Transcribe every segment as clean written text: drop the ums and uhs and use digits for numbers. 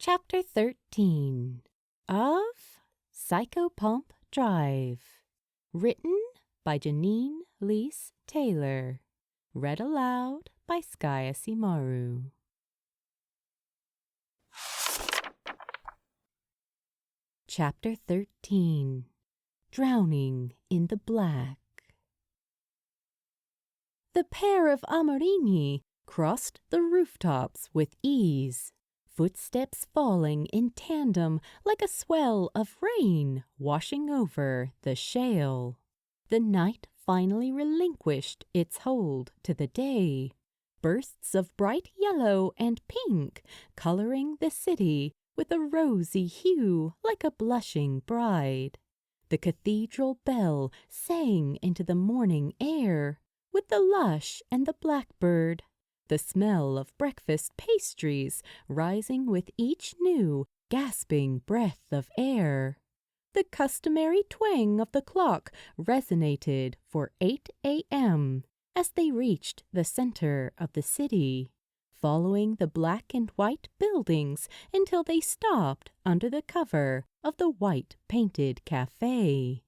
Chapter 13 of Psychopomp Drive. Written by Janeen Leese-Taylor. Read aloud by SkyAsimaru. Chapter 13 Drowning in the Black. The pair of Amarini crossed the rooftops with ease, footsteps falling in tandem like a swell of rain washing over the shale. The night finally relinquished its hold to the day, bursts of bright yellow and pink coloring the city with a rosy hue like a blushing bride. The cathedral bell sang into the morning air with the lush and the blackbird, the smell of breakfast pastries rising with each new, gasping breath of air. The customary twang of the clock resonated for 8 a.m. as they reached the center of the city, following the black and white buildings until they stopped under the cover of the white-painted cafe.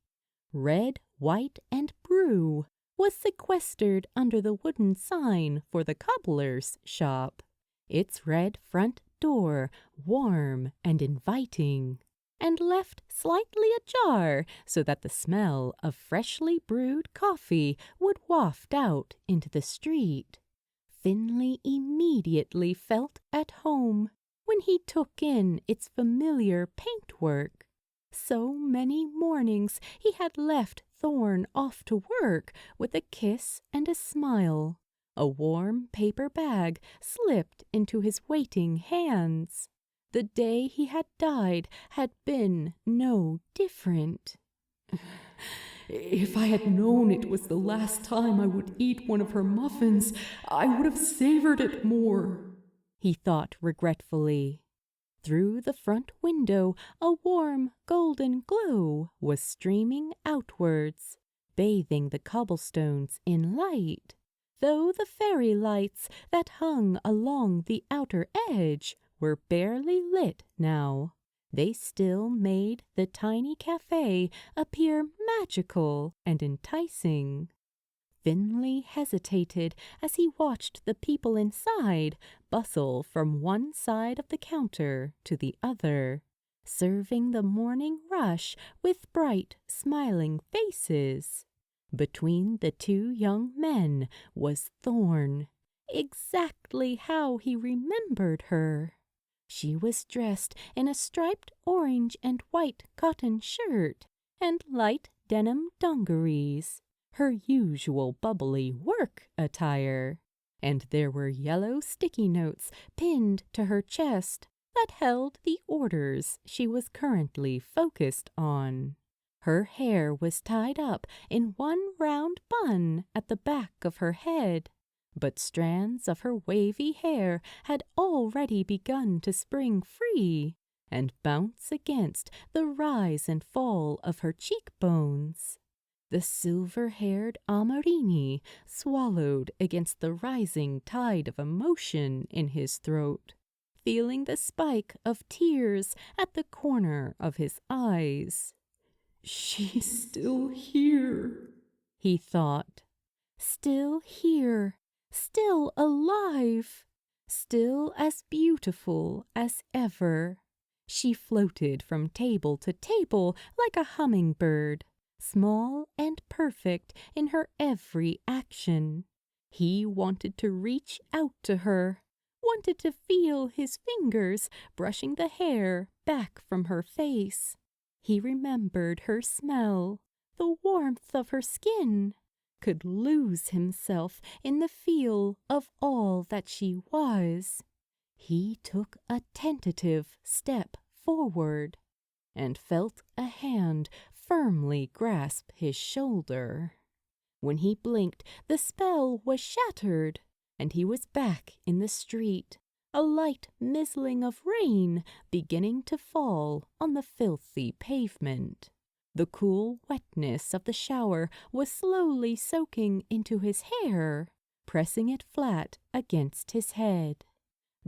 Red, white, and brew was sequestered under the wooden sign for the cobbler's shop, its red front door warm and inviting, and left slightly ajar so that the smell of freshly brewed coffee would waft out into the street. Finley immediately felt at home when he took in its familiar paintwork. So many mornings he had left Thorne off to work with a kiss and a smile. A warm paper bag slipped into his waiting hands. The day he had died had been no different. If I had known it was the last time I would eat one of her muffins, I would have savored it more, he thought regretfully. Through the front window, a warm golden glow was streaming outwards, bathing the cobblestones in light, though the fairy lights that hung along the outer edge were barely lit now. They still made the tiny cafe appear magical and enticing. Finley hesitated as he watched the people inside bustle from one side of the counter to the other, serving the morning rush with bright, smiling faces. Between the two young men was Thorne, exactly how he remembered her. She was dressed in a striped orange and white cotton shirt and light denim dungarees, her usual bubbly work attire, and there were yellow sticky notes pinned to her chest that held the orders she was currently focused on. Her hair was tied up in one round bun at the back of her head, but strands of her wavy hair had already begun to spring free and bounce against the rise and fall of her cheekbones. The silver-haired Amarini swallowed against the rising tide of emotion in his throat, feeling the spike of tears at the corner of his eyes. "She's still here," he thought. Still here, still alive, still as beautiful as ever. She floated from table to table like a hummingbird, small and perfect in her every action. He wanted to reach out to her, wanted to feel his fingers brushing the hair back from her face. He remembered her smell, the warmth of her skin, could lose himself in the feel of all that she was. He took a tentative step forward and felt a hand firmly grasp his shoulder. When he blinked, the spell was shattered, and he was back in the street, a light mizzling of rain beginning to fall on the filthy pavement. The cool wetness of the shower was slowly soaking into his hair, pressing it flat against his head.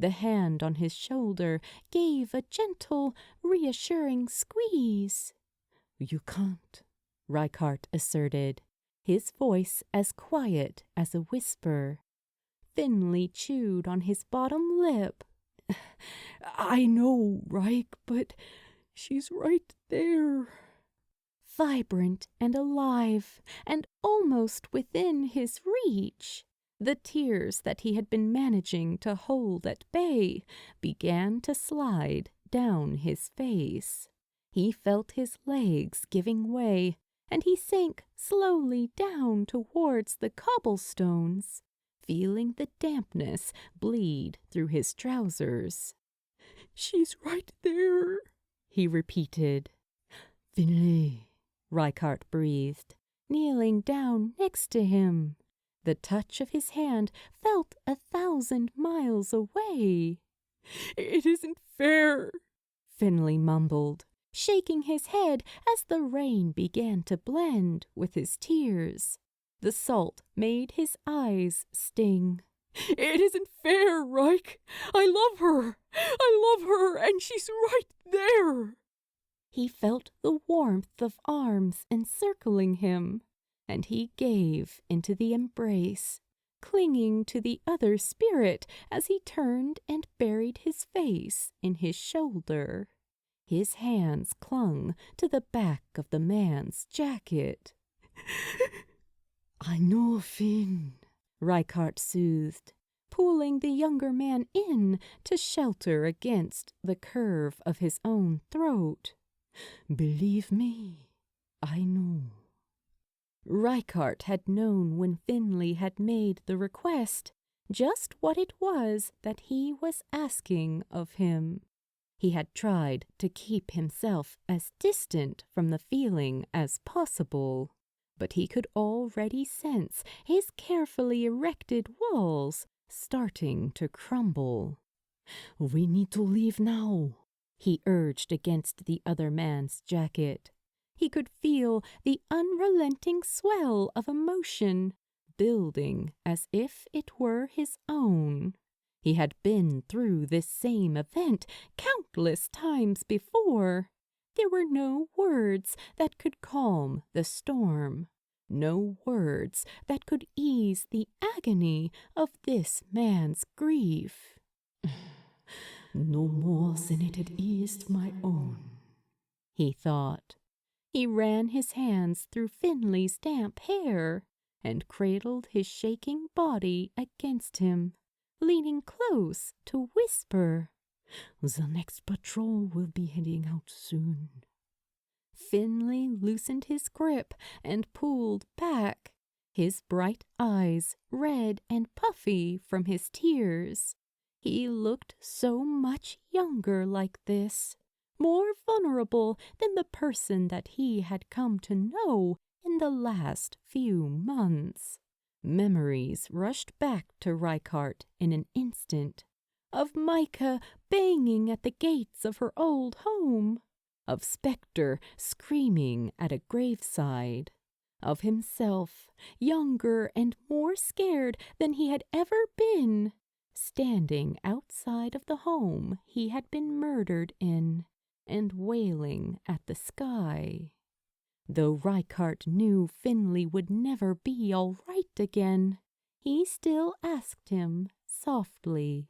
The hand on his shoulder gave a gentle, reassuring squeeze. "You can't," Reichardt asserted, his voice as quiet as a whisper. Finley chewed on his bottom lip. "I know, Reich, but she's right there." Vibrant and alive, and almost within his reach, the tears that he had been managing to hold at bay began to slide down his face. He felt his legs giving way, and he sank slowly down towards the cobblestones, feeling the dampness bleed through his trousers. "She's right there," he repeated. "Finley," Reichardt breathed, kneeling down next to him. The touch of his hand felt 1,000 miles away. "It isn't fair," Finley mumbled, shaking his head as the rain began to blend with his tears. The salt made his eyes sting. "It isn't fair, Reich. I love her, and she's right there." He felt the warmth of arms encircling him, and he gave into the embrace, clinging to the other spirit as he turned and buried his face in his shoulder. His hands clung to the back of the man's jacket. "I know, Finn," Reichardt soothed, pulling the younger man in to shelter against the curve of his own throat. "Believe me, I know." Reichardt had known when Finley had made the request just what it was that he was asking of him. He had tried to keep himself as distant from the feeling as possible, but he could already sense his carefully erected walls starting to crumble. "We need to leave now," he urged against the other man's jacket. He could feel the unrelenting swell of emotion building as if it were his own. He had been through this same event countless times before. There were no words that could calm the storm, no words that could ease the agony of this man's grief. "No more than it had eased my own," he thought. He ran his hands through Finley's damp hair and cradled his shaking body against him, leaning close to whisper, "The next patrol will be heading out soon." Finley loosened his grip and pulled back, his bright eyes red and puffy from his tears. He looked so much younger like this, more vulnerable than the person that he had come to know in the last few months. Memories rushed back to Reichardt in an instant, of Micah banging at the gates of her old home, of Spectre screaming at a graveside, of himself, younger and more scared than he had ever been, standing outside of the home he had been murdered in and wailing at the sky. Though Reichardt knew Finley would never be all right again, he still asked him softly,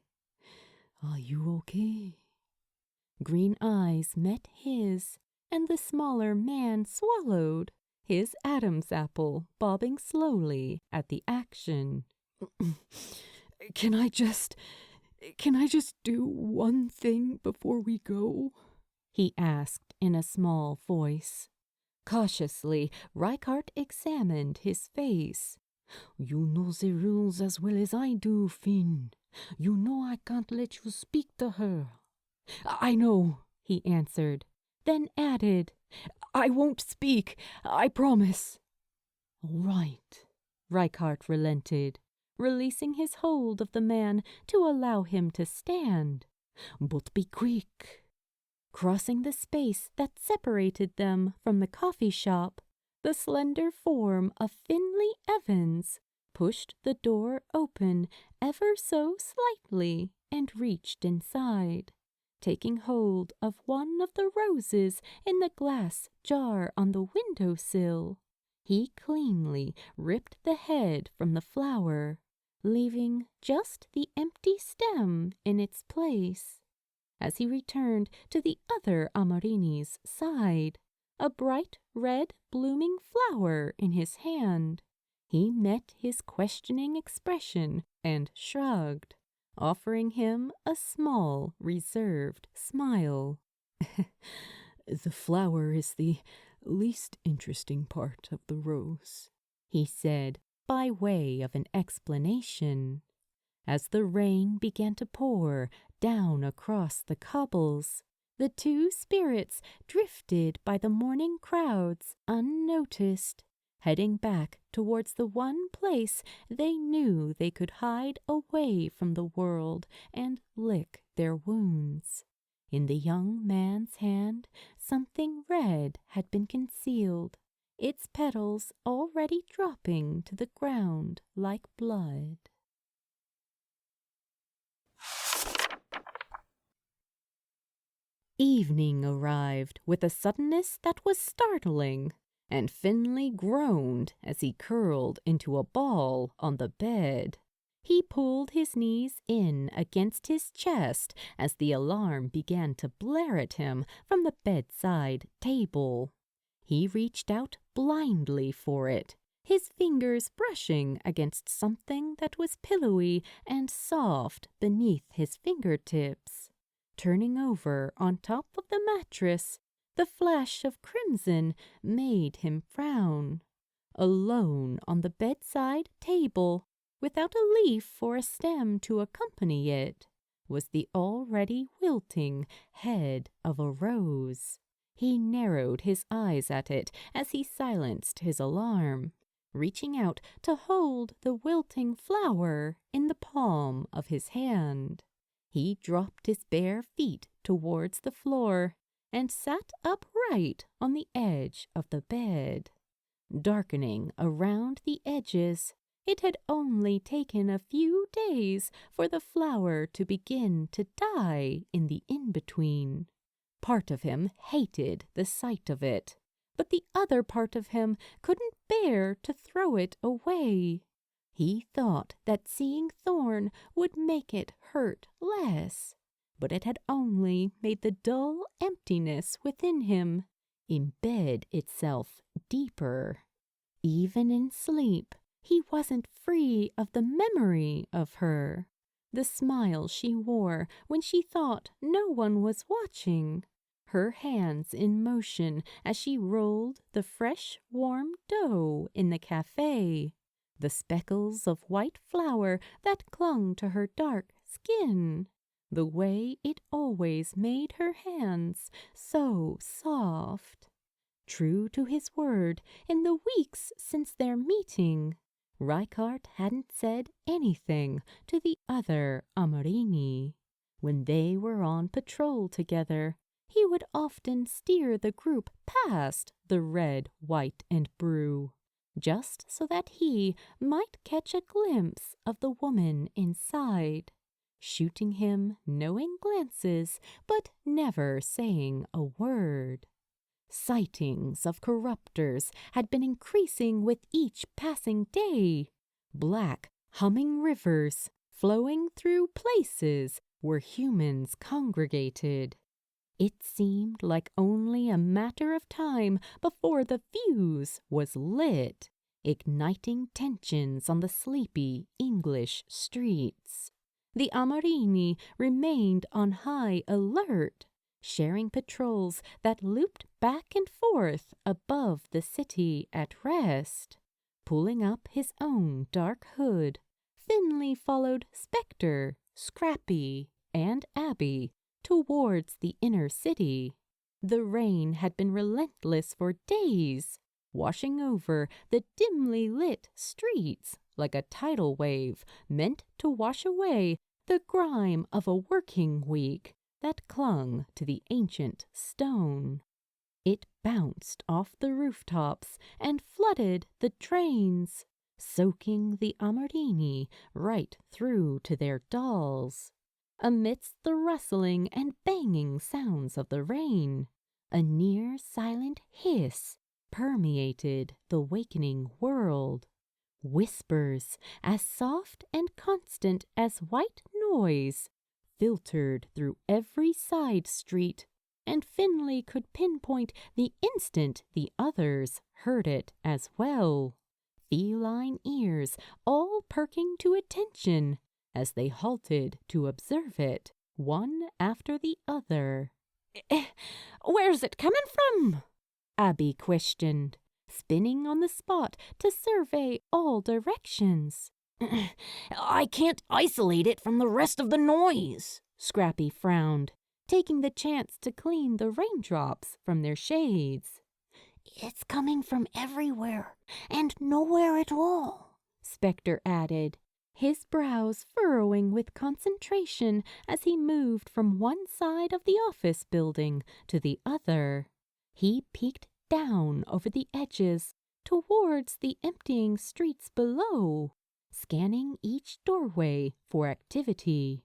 "Are you okay?" Green eyes met his, and the smaller man swallowed, his Adam's apple bobbing slowly at the action. Can I just do one thing before we go?" he asked in a small voice. Cautiously, Reichardt examined his face. "You know the rules as well as I do, Finn. You know I can't let you speak to her." "I know," he answered, then added, "I won't speak, I promise." "All right," Reichardt relented, releasing his hold of the man to allow him to stand. "But be quick." Crossing the space that separated them from the coffee shop, the slender form of Finley Evans pushed the door open ever so slightly and reached inside, taking hold of one of the roses in the glass jar on the window-sill. He cleanly ripped the head from the flower, leaving just the empty stem in its place. As he returned to the other Amarini's side, a bright red blooming flower in his hand, he met his questioning expression and shrugged, offering him a small, reserved smile. The flower is the least interesting part of the rose, he said by way of an explanation. As the rain began to pour down across the cobbles, the two spirits drifted by the morning crowds unnoticed, heading back towards the one place they knew they could hide away from the world and lick their wounds. In the young man's hand, something red had been concealed, its petals already dropping to the ground like blood. Evening arrived with a suddenness that was startling, and Finley groaned as he curled into a ball on the bed. He pulled his knees in against his chest as the alarm began to blare at him from the bedside table. He reached out blindly for it, his fingers brushing against something that was pillowy and soft beneath his fingertips. Turning over on top of the mattress, the flash of crimson made him frown. Alone on the bedside table, without a leaf or a stem to accompany it, was the already wilting head of a rose. He narrowed his eyes at it as he silenced his alarm, reaching out to hold the wilting flower in the palm of his hand. He dropped his bare feet towards the floor and sat upright on the edge of the bed. Darkening around the edges, it had only taken a few days for the flower to begin to die in the in-between. Part of him hated the sight of it, but the other part of him couldn't bear to throw it away. He thought that seeing Thorn would make it hurt less, but it had only made the dull emptiness within him embed itself deeper. Even in sleep, he wasn't free of the memory of her, the smile she wore when she thought no one was watching, her hands in motion as she rolled the fresh, warm dough in the cafe, the speckles of white flour that clung to her dark skin, the way it always made her hands so soft. True to his word, in the weeks since their meeting, Reichardt hadn't said anything to the other Amarini. When they were on patrol together, he would often steer the group past the red, white, and blue, just so that he might catch a glimpse of the woman inside, shooting him knowing glances, but never saying a word. Sightings of corruptors had been increasing with each passing day, black, humming rivers flowing through places where humans congregated. It seemed like only a matter of time before the fuse was lit, igniting tensions on the sleepy English streets. The Amarini remained on high alert, sharing patrols that looped back and forth above the city at rest. Pulling up his own dark hood, Finley followed Spectre, Scrappy, and Abby towards the inner city. The rain had been relentless for days, washing over the dimly lit streets like a tidal wave meant to wash away the grime of a working week that clung to the ancient stone. It bounced off the rooftops and flooded the drains, soaking the Amorini right through to their dolls. Amidst the rustling and banging sounds of the rain, a near-silent hiss permeated the wakening world. Whispers as soft and constant as white noise filtered through every side street, and Finley could pinpoint the instant the others heard it as well. Feline ears all perking to attention as they halted to observe it, one after the other. "Where's it coming from?" Abby questioned, spinning on the spot to survey all directions. "I can't isolate it from the rest of the noise," Scrappy frowned, taking the chance to clean the raindrops from their shades. "It's coming from everywhere and nowhere at all," Spectre added, his brows furrowing with concentration as he moved from one side of the office building to the other. He peeked down over the edges towards the emptying streets below, scanning each doorway for activity.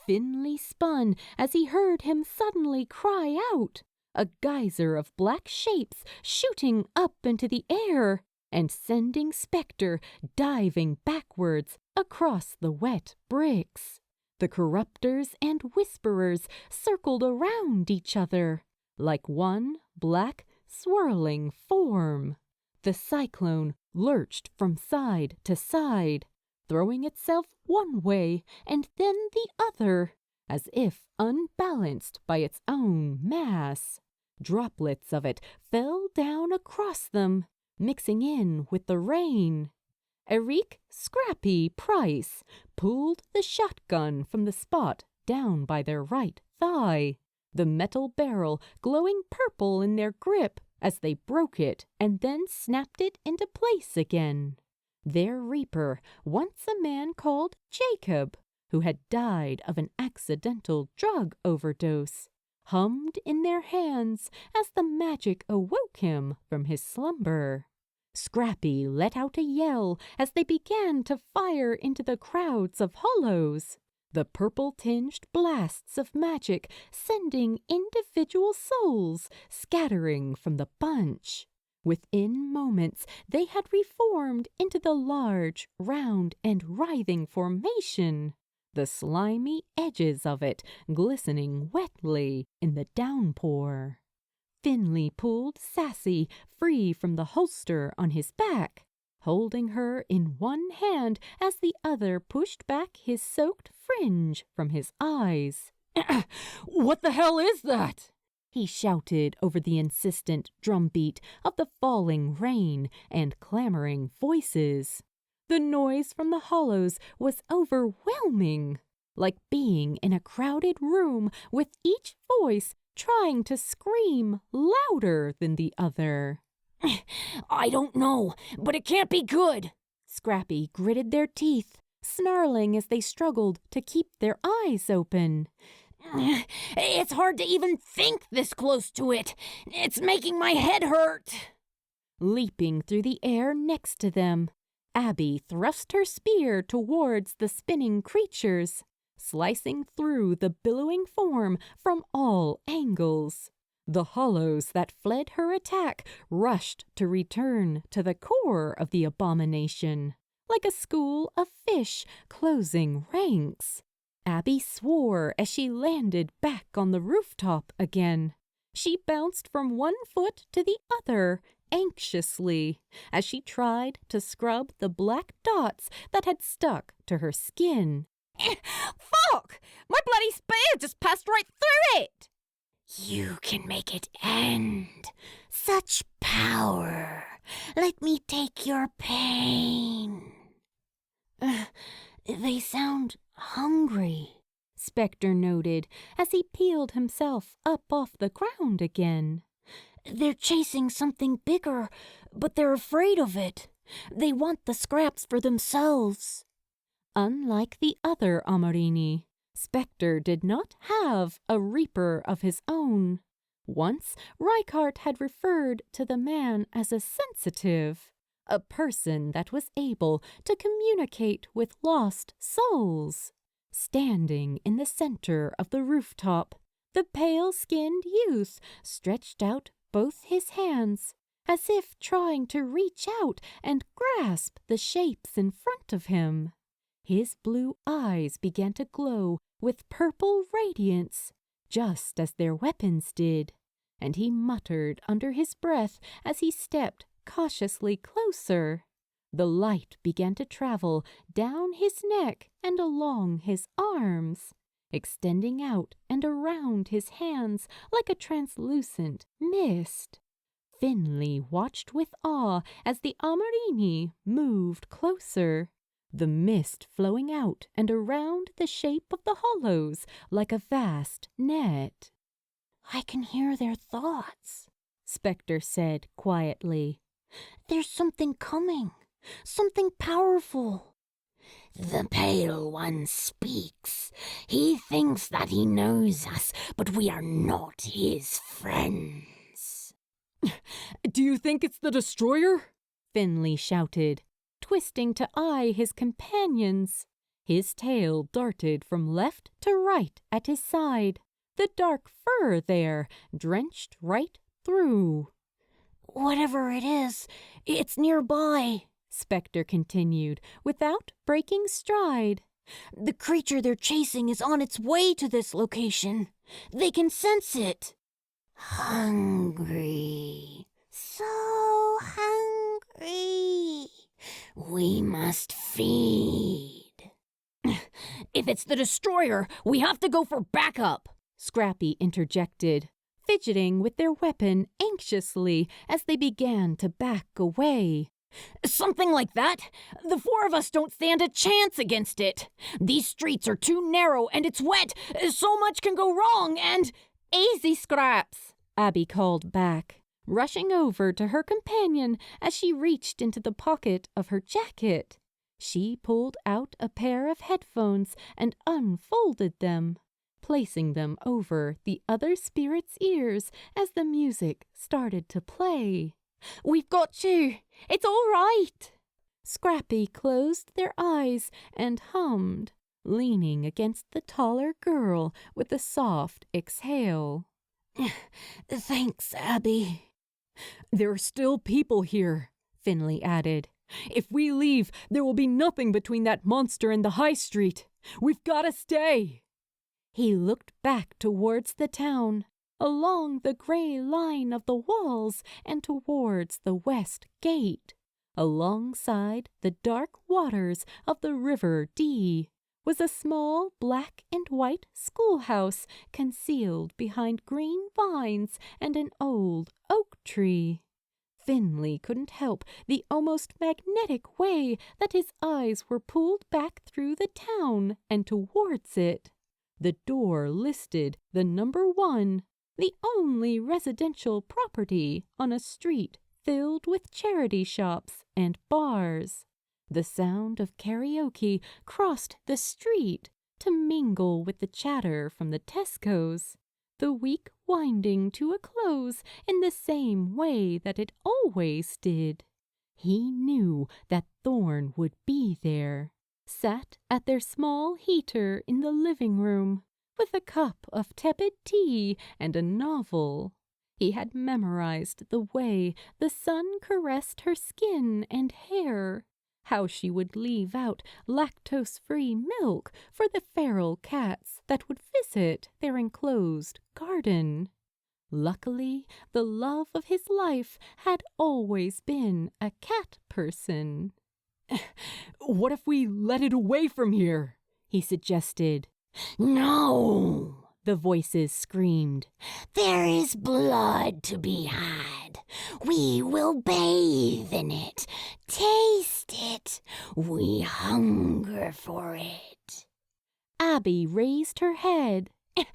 Finley spun as he heard him suddenly cry out, a geyser of black shapes shooting up into the air and sending Spectre diving backwards across the wet bricks. The corruptors and whisperers circled around each other like one black, swirling form. The cyclone lurched from side to side, throwing itself one way and then the other, as if unbalanced by its own mass. Droplets of it fell down across them, mixing in with the rain. Eric Scrappy Price pulled the shotgun from the spot down by their right thigh, the metal barrel glowing purple in their grip as they broke it and then snapped it into place again. Their reaper, once a man called Jacob, who had died of an accidental drug overdose, hummed in their hands as the magic awoke him from his slumber. Scrappy let out a yell as they began to fire into the crowds of hollows, the purple-tinged blasts of magic sending individual souls scattering from the bunch. Within moments, they had reformed into the large, round, and writhing formation, the slimy edges of it glistening wetly in the downpour. Finley pulled Sassy free from the holster on his back, holding her in one hand as the other pushed back his soaked fringe from his eyes. "What the hell is that?" he shouted over the insistent drumbeat of the falling rain and clamoring voices. The noise from the hollows was overwhelming, like being in a crowded room with each voice trying to scream louder than the other. "I don't know, but it can't be good." Scrappy gritted their teeth, snarling as they struggled to keep their eyes open. "It's hard to even think this close to it. It's making my head hurt." Leaping through the air next to them, Abby thrust her spear towards the spinning creatures, slicing through the billowing form from all angles. The hollows that fled her attack rushed to return to the core of the abomination, like a school of fish closing ranks. Abby swore as she landed back on the rooftop again. She bounced from one foot to the other anxiously as she tried to scrub the black dots that had stuck to her skin. Fuck! My bloody spear just passed right through it! "You can make it end. Such power. Let me take your pain." They sound hungry, Spectre noted as he peeled himself up off the ground again. "They're chasing something bigger, but they're afraid of it. They want the scraps for themselves." Unlike the other Amorini, Spectre did not have a reaper of his own. Once, Reichardt had referred to the man as a sensitive, a person that was able to communicate with lost souls. Standing in the center of the rooftop, the pale-skinned youth stretched out both his hands, as if trying to reach out and grasp the shapes in front of him. His blue eyes began to glow with purple radiance, just as their weapons did, and he muttered under his breath as he stepped cautiously closer. The light began to travel down his neck and along his arms, extending out and around his hands like a translucent mist. Finley watched with awe as the Amarini moved closer, the mist flowing out and around the shape of the hollows like a vast net. "I can hear their thoughts," Spectre said quietly. "There's something coming, something powerful." "The Pale One speaks. He thinks that he knows us, but we are not his friends." Do you think it's the destroyer? Finley shouted, twisting to eye his companions. His tail darted from left to right at his side, the dark fur there drenched right through. "Whatever it is, it's nearby," Spectre continued, without breaking stride. "The creature they're chasing is on its way to this location. They can sense it." "Hungry, so hungry. We must feed." "If it's the destroyer, we have to go for backup," Scrappy interjected, fidgeting with their weapon anxiously as they began to back away. "Something like that. The four of us don't stand a chance against it. These streets are too narrow and it's wet. So much can go wrong and—" "Easy, Scraps," Abby called back, rushing over to her companion as she reached into the pocket of her jacket. She pulled out a pair of headphones and unfolded them, placing them over the other spirit's ears as the music started to play. "We've got you. It's all right." Scrappy closed their eyes and hummed, leaning against the taller girl with a soft exhale. "Thanks, Abby." There are still people here, Finley added. If we leave, there will be nothing between that monster and the high street. We've got to stay. He looked back towards the town, along the gray line of the walls and towards the west gate. Alongside the dark waters of the River Dee was a small black and white schoolhouse concealed behind green vines and an old oak tree. Finley couldn't help the almost magnetic way that his eyes were pulled back through the town and towards it. The door listed the number 1, the only residential property on a street filled with charity shops and bars. The sound of karaoke crossed the street to mingle with the chatter from the Tescos, the week winding to a close in the same way that it always did. He knew that Thorne would be there, sat at their small heater in the living room, with a cup of tepid tea and a novel. He had memorized the way the sun caressed her skin and hair, how she would leave out lactose-free milk for the feral cats that would visit their enclosed garden. Luckily, the love of his life had always been a cat person. What if we let it away from here? He suggested. "No!" the voices screamed. "There is blood to be had. We will bathe in it, taste it. We hunger for it." Abby raised her head. "Lead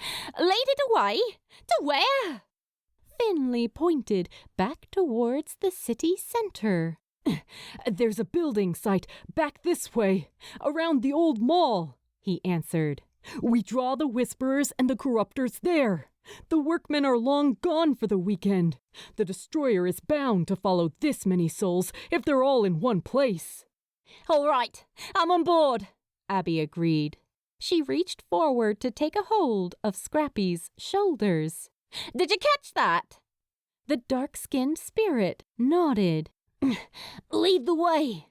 it away? To where?" Finley pointed back towards the city center. There's a building site back this way, around the old mall, he answered. We draw the Whisperers and the Corruptors there. The workmen are long gone for the weekend. The Destroyer is bound to follow this many souls if they're all in one place." "All right, I'm on board," Abby agreed. She reached forward to take a hold of Scrappy's shoulders. "Did you catch that?" The dark-skinned spirit nodded. "Lead the way."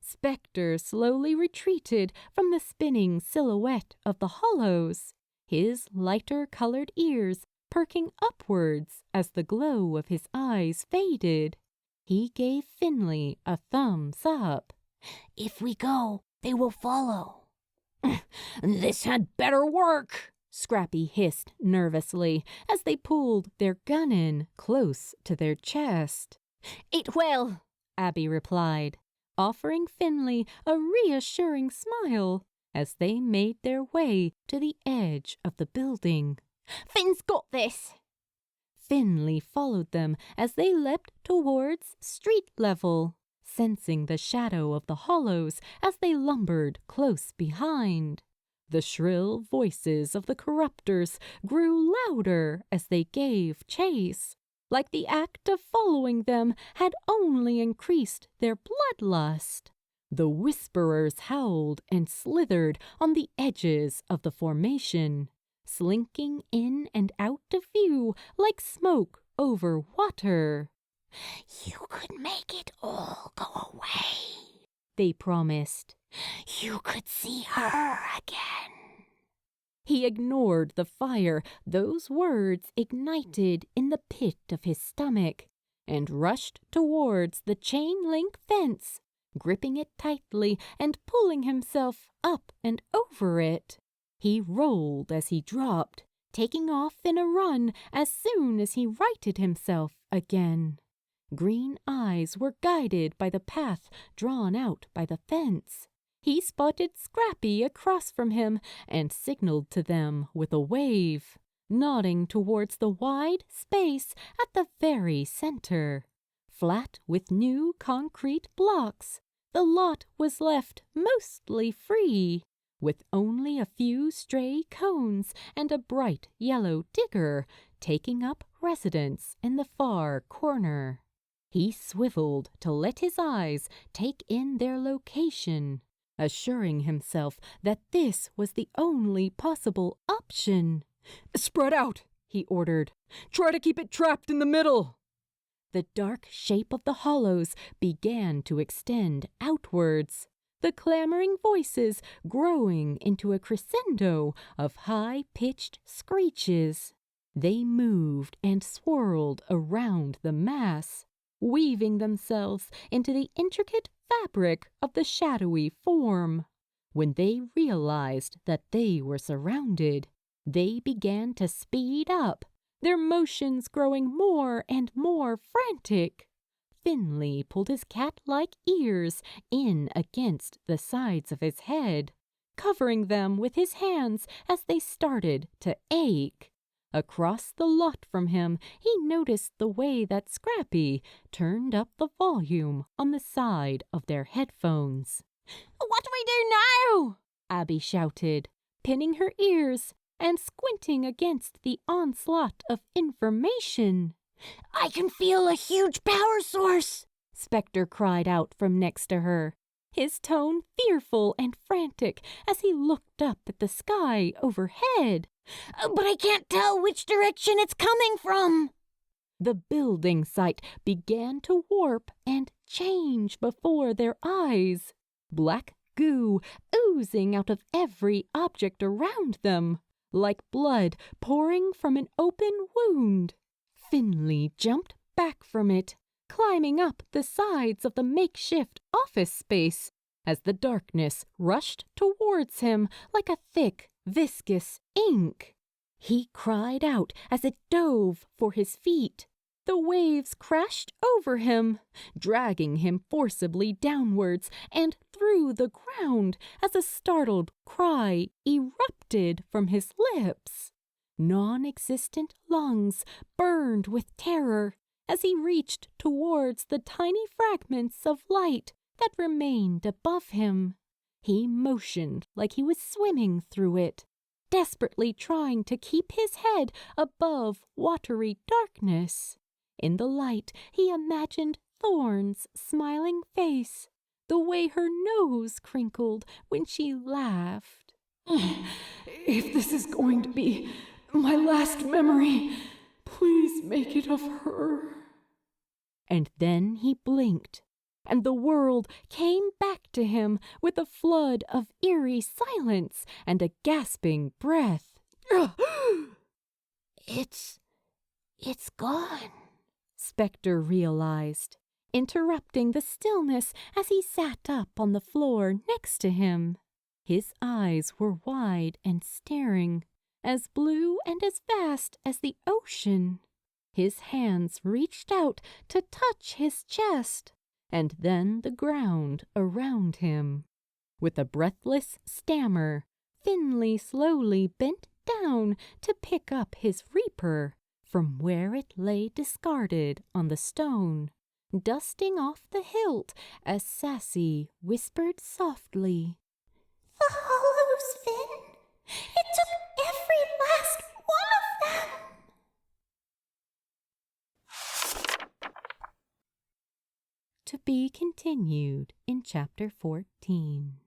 Spectre slowly retreated from the spinning silhouette of the hollows, his lighter-colored ears perking upwards as the glow of his eyes faded. He gave Finley a thumbs up. "If we go, they will follow." "This had better work," Scrappy hissed nervously as they pulled their gun in close to their chest. "It will," Abby replied, offering Finley a reassuring smile as they made their way to the edge of the building. "Finn's got this." Finley followed them as they leapt towards street level, sensing the shadow of the hollows as they lumbered close behind. The shrill voices of the Corruptors grew louder as they gave chase, like the act of following them had only increased their bloodlust. The Whisperers howled and slithered on the edges of the formation, slinking in and out of view like smoke over water. "You could make it all go away," they promised. "You could see her again." He ignored the fire those words ignited in the pit of his stomach and rushed towards the chain-link fence, gripping it tightly and pulling himself up and over it. He rolled as he dropped, taking off in a run as soon as he righted himself again. Green eyes were guided by the path drawn out by the fence. He spotted Scrappy across from him and signaled to them with a wave, nodding towards the wide space at the very center. Flat with new concrete blocks, the lot was left mostly free, with only a few stray cones and a bright yellow digger taking up residence in the far corner. He swiveled to let his eyes take in their location, assuring himself that this was the only possible option. "Spread out," he ordered. "Try to keep it trapped in the middle." The dark shape of the hollows began to extend outwards, the clamoring voices growing into a crescendo of high-pitched screeches. They moved and swirled around the mass, weaving themselves into the intricate fabric of the shadowy form. When they realized that they were surrounded, they began to speed up, their motions growing more and more frantic. Finley pulled his cat-like ears in against the sides of his head, covering them with his hands as they started to ache. Across the lot from him, he noticed the way that Scrappy turned up the volume on the side of their headphones. "What do we do now?" Abby shouted, pinning her ears and squinting against the onslaught of information. "I can feel a huge power source," Spectre cried out from next to her, his tone fearful and frantic as he looked up at the sky overhead. "But I can't tell which direction it's coming from." The building site began to warp and change before their eyes, black goo oozing out of every object around them, like blood pouring from an open wound. Finley jumped back from it, climbing up the sides of the makeshift office space as the darkness rushed towards him like a thick, viscous ink. He cried out as it dove for his feet. The waves crashed over him, dragging him forcibly downwards and through the ground as a startled cry erupted from his lips. Non-existent lungs burned with terror as he reached towards the tiny fragments of light that remained above him. He motioned like he was swimming through it, desperately trying to keep his head above watery darkness. In the light, he imagined Thorn's smiling face, the way her nose crinkled when she laughed. If this is going to be my last memory, please make it of her. And then he blinked, and the world came back to him with a flood of eerie silence and a gasping breath. It's gone. Spectre realized, interrupting the stillness as he sat up on the floor next to him. His eyes were wide and staring, as blue and as vast as the ocean. His hands reached out to touch his chest, and then the ground around him. With a breathless stammer, Finley slowly bent down to pick up his reaper from where it lay discarded on the stone, dusting off the hilt as Sassy whispered softly, The hollows, Finn. It took every last one of them. To be continued in Chapter 14.